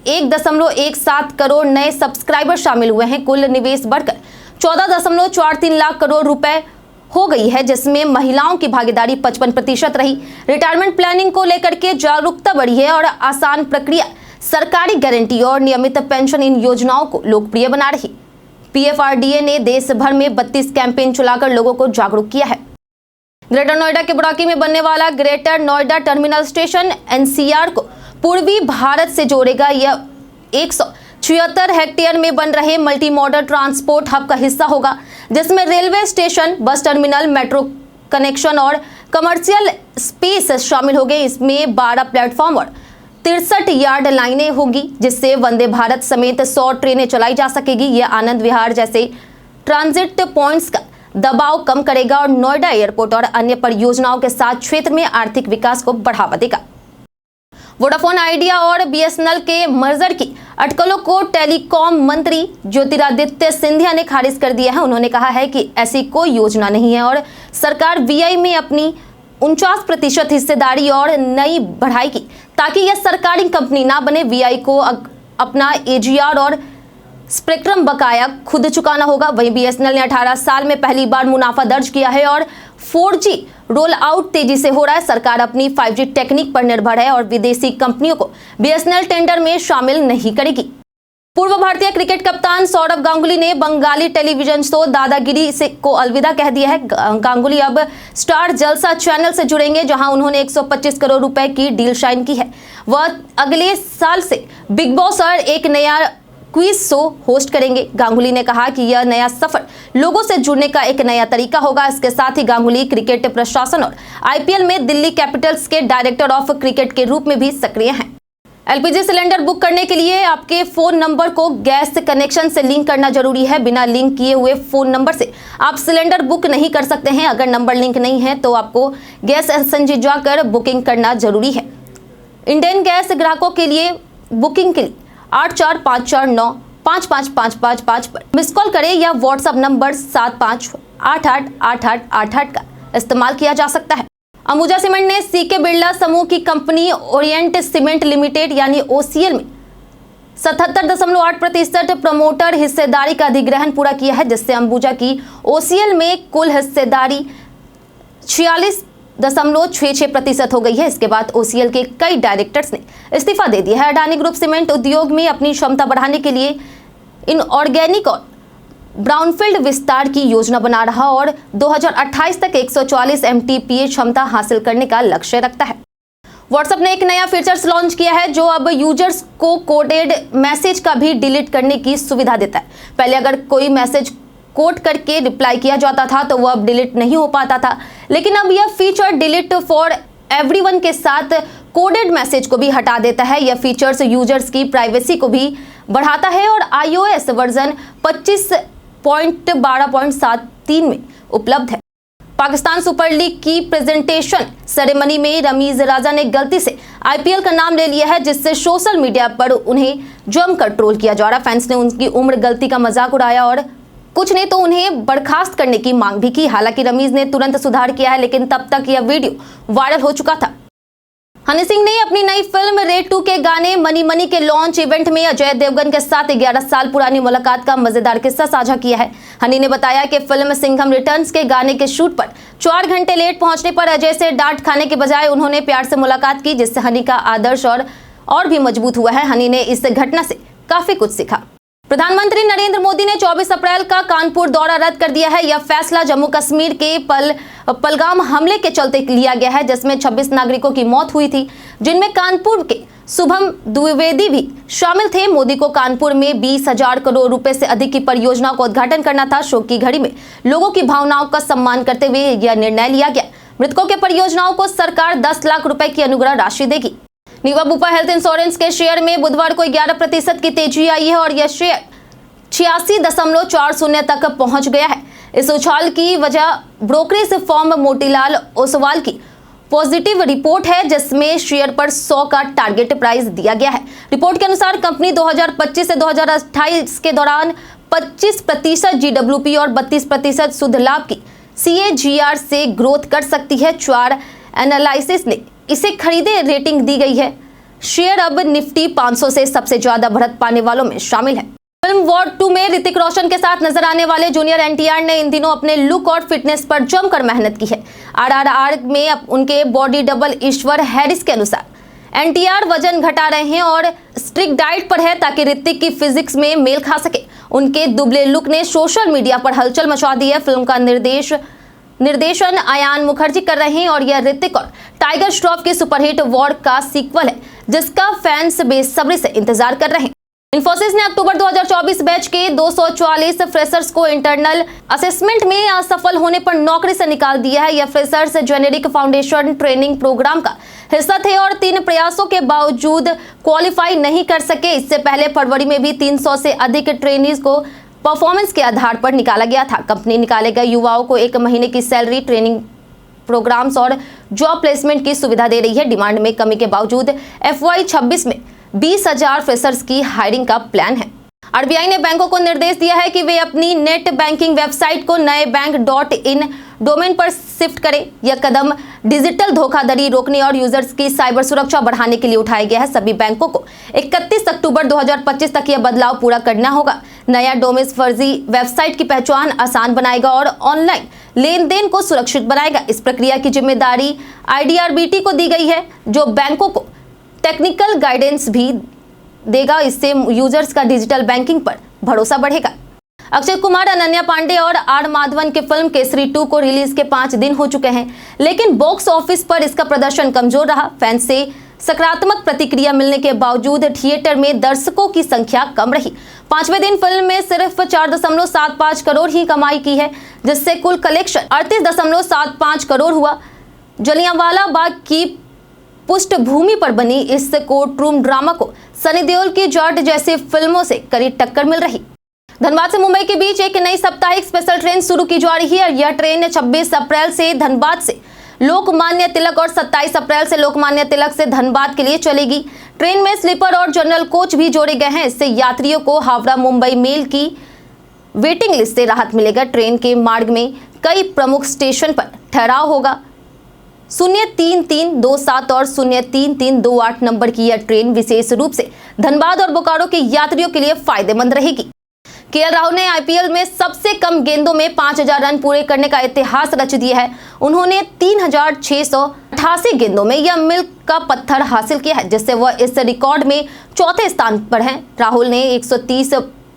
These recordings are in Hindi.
1.17 करोड़ नए सब्सक्राइबर शामिल हुए हैं। कुल निवेश बढ़कर 14.43 लाख करोड़ रुपए हो गई है, जिसमें महिलाओं की भागीदारी 55% रही। रिटायरमेंट प्लानिंग को लेकर के जागरूकता बढ़ी है और आसान प्रक्रिया, सरकारी गारंटी और नियमित पेंशन इन योजनाओं को लोकप्रिय बना रही। PFRDA ने देश भर में 32 कैंपेन चलाकर लोगों को जागरूक किया है। ग्रेटर नोएडा के बुराकी में बनने वाला greater Noida terminal station NCR को पूर्वी भारत से जोड़ेगा। यह 176 हेक्टेयर में बन रहे मल्टी मॉडल ट्रांसपोर्ट हब का हिस्सा होगा, जिसमें railway station, bus terminal, metro connection और कमर्शियल स्पेस शामिल होंगे। इसमें 12 प्लेटफॉर्म और 63 यार्ड लाइनें होंगी, जिससे वंदे भारत समेत 100 ट्रेनें चलाई जा सकेगी। यह आनंद विहार जैसे ट्रांजिट पॉइंट्स का दबाव कम करेगा और नोएडा एयरपोर्ट और अन्य परियोजनाओं के साथ क्षेत्र में आर्थिक विकास को बढ़ावा देगा। वोडाफोन आइडिया और BSNL के मर्जर की अटकलों को टेलीकॉम मंत्री ज्योतिरादित्य सिंधिया ने खारिज कर दिया है। उन्होंने कहा है कि ऐसी कोई योजना नहीं है और सरकार VI में अपनी 49% हिस्सेदारी और नई बढ़ाएगी ताकि यह सरकारी कंपनी ना बने। VI को अपना AGR और स्पेक्ट्रम बकाया खुद चुकाना होगा। वहीं BSNL ने 18 साल में पहली बार मुनाफा दर्ज किया है और 4G रोल आउट तेजी से हो रहा है। सरकार अपनी 5G टेक्निक पर निर्भर है और विदेशी कंपनियों को BSNL टेंडर में शामिल नहीं करेगी। पूर्व भारतीय क्रिकेट कप्तान सौरव गांगुली ने बंगाली टेलीविजन शो दादागिरी को अलविदा कह दिया है। गांगुली अब स्टार जलसा चैनल से जुड़ेंगे, जहां उन्होंने 125 करोड़ रुपए की डील साइन की है। वह अगले साल से बिग बॉस और एक नया क्विज शो होस्ट करेंगे। गांगुली ने कहा कि यह नया सफर लोगों से जुड़ने का एक नया तरीका होगा। इसके साथ ही गांगुली क्रिकेट प्रशासन और IPL में दिल्ली कैपिटल्स के डायरेक्टर ऑफ क्रिकेट के रूप में भी सक्रिय हैं। LPG सिलेंडर बुक करने के लिए आपके फोन नंबर को गैस कनेक्शन से लिंक करना जरूरी है। बिना लिंक किए हुए फोन नंबर से आप सिलेंडर बुक नहीं कर सकते हैं। अगर नंबर लिंक नहीं है तो आपको गैस एजेंसी जाकर बुकिंग करना जरूरी है। इंडियन गैस ग्राहकों के लिए बुकिंग के लिए 8454955555 पर मिस कॉल करें या व्हाट्सएप नंबर 75888888 का इस्तेमाल किया जा सकता है। अंबुजा सीमेंट ने CK बिरला समूह की कंपनी ओरिएंट सीमेंट लिमिटेड यानी OCL में 77.8% प्रमोटर हिस्सेदारी का अधिग्रहण पूरा किया है, जिससे अंबुजा की OCL में कुल हिस्सेदारी 46.66% हो गई है। इसके बाद OCL के कई डायरेक्टर्स ने इस्तीफा दे दिया है। अडानी ग्रुप सीमेंट उद्योग में अपनी क्षमता बढ़ाने के लिए इनऑर्गेनिक और ब्राउनफील्ड विस्तार की योजना बना रहा और 2028 तक 144 MTPA क्षमता हासिल करने का लक्ष्य रखता है। व्हाट्सएप ने एक नया फीचर्स लॉन्च किया है, जो अब यूजर्स को कोडेड मैसेज का भी डिलीट करने की सुविधा देता है। पहले अगर कोई मैसेज कोड करके रिप्लाई किया जाता था तो वह अब डिलीट नहीं हो पाता था, लेकिन अब यह फीचर डिलीट फॉर एवरीवन के साथ कोडेड मैसेज को भी हटा देता है। यह फीचर्स यूजर्स की प्राइवेसी को भी बढ़ाता है और iOS वर्जन 25.12.73 में उपलब्ध है। पाकिस्तान सुपर लीग की प्रेजेंटेशन सेरेमनी में रमीज राजा ने गलती से IPL का नाम ले लिया है, जिससे सोशल मीडिया पर उन्हें जमकर ट्रोल किया जा रहा। फैंस ने उनकी उम्र गलती का मजाक उड़ाया और कुछ ने तो उन्हें बर्खास्त करने की मांग भी की। हालांकि रमीज ने तुरंत सुधार किया है, लेकिन तब तक यह वीडियो वायरल हो चुका था। हनी सिंह ने अपनी नई फिल्म रेड 2 के गाने मनी मनी के लॉन्च इवेंट में अजय देवगन के साथ 11 साल पुरानी मुलाकात का मजेदार किस्सा साझा किया है। हनी ने बताया कि फिल्म सिंघम रिटर्न्स के गाने के शूट पर 4 घंटे लेट पहुंचने पर अजय से डांट खाने के बजाय उन्होंने प्यार से मुलाकात की, जिससे हनी का आदर्श और भी मजबूत हुआ है। हनी ने इस घटना से काफी कुछ सीखा। प्रधानमंत्री नरेंद्र मोदी ने 24 अप्रैल का कानपुर दौरा रद्द कर दिया है। यह फैसला जम्मू कश्मीर के पहलगाम हमले के चलते लिया गया है, जिसमें 26 नागरिकों की मौत हुई थी, जिनमें कानपुर के शुभम द्विवेदी भी शामिल थे। मोदी को कानपुर में 20,000 करोड़ रुपए से अधिक की परियोजना का उद्घाटन करना था। शोक की घड़ी में लोगों की भावनाओं का सम्मान करते हुए यह निर्णय लिया गया। मृतकों के परियोजनाओं को सरकार 10 लाख रुपए की अनुग्रह राशि देगी। नीवा बुपा हेल्थ इंश्योरेंस के शेयर में बुधवार को 11% की तेजी आई है और यह शेयर 86.40 तक पहुंच गया है। इस उछाल की वजह ब्रोकरेज फर्म मोतीलाल ओसवाल की पॉजिटिव रिपोर्ट है, जिसमें शेयर पर 100 का टारगेट प्राइस दिया गया है। रिपोर्ट के अनुसार कंपनी 2025 से 2028 के दौरान 25% GWP और 32% शुद्ध लाभ की CAGR से ग्रोथ कर सकती है। 4 एनालिसिस ने इसे खरीदे रेटिंग दी गई है। शेयर अब निफ्टी 500 से सबसे ज्यादा बढ़त पाने वालों में शामिल है। फिल्म वॉर 2 में ऋतिक रोशन के साथ नजर आने वाले जूनियर एनटीआर ने इन दिनों अपने लुक और फिटनेस पर जमकर मेहनत की है। आरआरआर में उनके बॉडी डबल ईश्वर हैरिस के अनुसार एनटीआर वजन घटा रहे हैं और स्ट्रिक्ट डाइट पर है ताकि ऋतिक की फिजिक्स में मेल खा सके। उनके दुबले लुक ने सोशल मीडिया पर हलचल मचा दी है। फिल्म का निर्देशन आयान मुखर्जी कर रहे हैं और यह ऋतिक और टाइगर श्रॉफ की सुपरहिट वॉर का सीक्वल है, जिसका फैंस बेसब्री से इंतजार कर रहे हैं। इंफोसिस ने अक्टूबर 2024 बैच के 244 फ्रेशर्स को इंटरनल असेसमेंट में असफल होने पर नौकरी से निकाल दिया है। यह freshers generic foundation training programme का हिस्सा थे और 3 प्रयासों के बावजूद क्वालिफाई नहीं कर सके। इससे पहले फरवरी में भी 300 से अधिक ट्रेनीज को परफॉर्मेंस के आधार पर निकाला गया था। कंपनी निकाले गए युवाओं को 1 महीने की सैलरी, ट्रेनिंग प्रोग्राम्स और जॉब प्लेसमेंट की सुविधा दे रही है। डिमांड में कमी के बावजूद FY 26 में 20,000 फ्रेशर्स की हायरिंग का प्लान है। आरबीआई ने बैंकों को निर्देश दिया है कि वे अपनी नेट बैंकिंग वेबसाइट को नए बैंक.in डोमेन पर शिफ्ट करें। यह कदम डिजिटल धोखाधड़ी रोकने और यूजर्स की साइबर सुरक्षा बढ़ाने के लिए उठाया गया है। सभी बैंकों को 31 अक्टूबर 2025 तक यह बदलाव पूरा करना होगा। नया डोमेन फर्जी वेबसाइट की पहचान आसान बनाएगा और ऑनलाइन लेन देन को सुरक्षित बनाएगा। इस प्रक्रिया की जिम्मेदारी IDRBT को दी गई है, जो बैंकों को टेक्निकल गाइडेंस भी देगा। इससे यूजर्स का डिजिटल बैंकिंग पर भरोसा बढ़ेगा। अक्षय कुमार, अनन्या पांडे और आर माधवन की फिल्म केसरी 2 को रिलीज के 5 दिन हो चुके हैं, लेकिन बॉक्स ऑफिस पर इसका प्रदर्शन कमजोर रहा। फैंस से सकारात्मक प्रतिक्रिया मिलने के बावजूद थिएटर में दर्शकों की संख्या कम रही। 5वें दिन फिल्म में सिर्फ 4.75 करोड़ ही कमाई की है, जिससे कुल कलेक्शन 38.75 करोड़ हुआ। जलियांवाला बाग की पृष्ठभूमि पर बनी इस कोर्ट रूम ड्रामा को सनी देओल की जाट जैसी फिल्मों से कड़ी टक्कर मिल रही। धनबाद से मुंबई के बीच एक नई साप्ताहिक स्पेशल ट्रेन शुरू की जा रही है। यह ट्रेन 26 अप्रैल से धनबाद से लोकमान्य तिलक और 27 अप्रैल से लोकमान्य तिलक से धनबाद के लिए चलेगी। ट्रेन में स्लीपर और जनरल कोच भी जोड़े गए हैं। इससे यात्रियों को हावड़ा मुंबई मेल की वेटिंग लिस्ट से राहत मिलेगा। ट्रेन के मार्ग में कई प्रमुख स्टेशन पर ठहराव होगा। 03327 और 03328 नंबर की यह ट्रेन विशेष रूप से धनबाद और बोकारो के यात्रियों के लिए फायदेमंद रहेगी। केएल राहुल ने IPL में सबसे कम गेंदों में 5000 रन पूरे करने का इतिहास रच दिया है। उन्होंने 3688 गेंदों में यह मील का पत्थर हासिल किया है, जिससे वह इस रिकॉर्ड में चौथे स्थान पर हैं। राहुल ने 130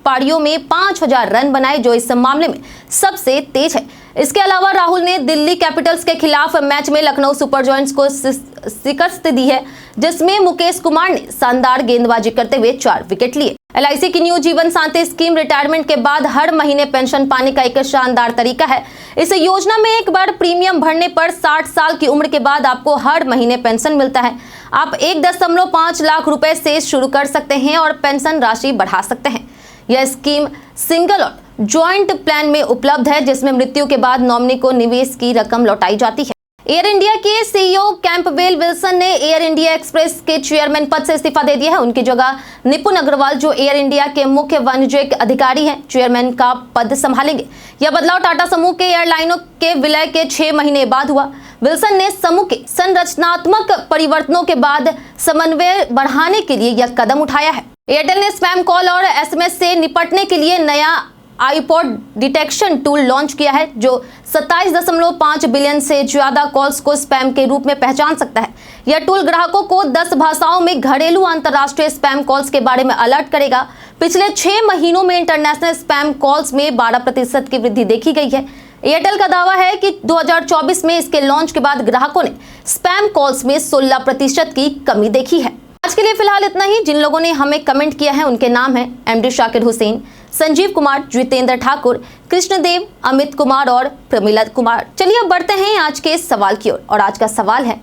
पारियों में 5000 रन बनाए, जो इस मामले में सबसे तेज है। इसके अलावा राहुल ने दिल्ली कैपिटल्स के खिलाफ मैच में लखनऊ सुपर जायंट्स को शिकस्त दी है, जिसमें मुकेश कुमार ने शानदार गेंदबाजी करते हुए 4 विकेट लिए। LIC की न्यू जीवन शांति स्कीम रिटायरमेंट के बाद हर महीने पेंशन पाने का एक शानदार तरीका है। इस योजना में एक बार प्रीमियम भरने पर 60 साल की उम्र के बाद आपको हर महीने पेंशन मिलता है। आप 1.5 लाख रुपए से शुरू कर सकते हैं और पेंशन राशि बढ़ा सकते हैं। यह स्कीम सिंगल और जॉइंट प्लान में उपलब्ध है, जिसमें मृत्यु के बाद नॉमिनी को निवेश की रकम लौटाई जाती है। एयर इंडिया के CEO कैंपबेल विल्सन ने एयर इंडिया एक्सप्रेस के चेयरमैन पद से इस्तीफा दे दिया है। उनकी जगह निपुण अग्रवाल, जो एयर इंडिया के मुख्य वाणिज्यिक अधिकारी हैं, चेयरमैन का पद संभालेंगे। यह बदलाव टाटा समूह के एयरलाइनों के विलय के 6 महीने बाद हुआ। विल्सन ने समूह के संरचनात्मक परिवर्तनों के बाद समन्वय बढ़ाने के लिए यह कदम उठाया है। एयरटेल ने स्पैम कॉल और SMS से निपटने के लिए नया iPod डिटेक्शन टूल लॉन्च किया है, जो 27.5 बिलियन से ज्यादा कॉल्स को स्पैम के रूप में पहचान सकता है। यह टूल ग्राहकों को 10 भाषाओं में घरेलू अंतर्राष्ट्रीय स्पैम कॉल्स के बारे में अलर्ट करेगा। पिछले 6 महीनों में इंटरनेशनल स्पैम कॉल्स में 12% की वृद्धि देखी गई है। एयरटेल का दावा है कि 2024 में इसके लॉन्च के बाद ग्राहकों ने स्पैम कॉल्स में 16% की कमी देखी है। आज के लिए फिलहाल इतना ही। जिन लोगों ने हमें कमेंट किया है उनके नाम हैं MD शाकिर हुसैन, संजीव कुमार, जितेंद्र ठाकुर, कृष्णदेव, अमित कुमार और प्रमिला कुमार। चलिए अब बढ़ते हैं आज के सवाल की ओर। और आज का सवाल है,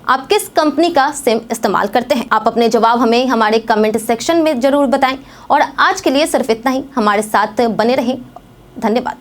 आप किस कंपनी का सिम इस्तेमाल करते हैं? आप अपने जवाब हमें हमारे कमेंट सेक्शन में जरूर बताएं। और आज के लिए सिर्फ इतना ही। हमारे साथ बने रहें। धन्यवाद।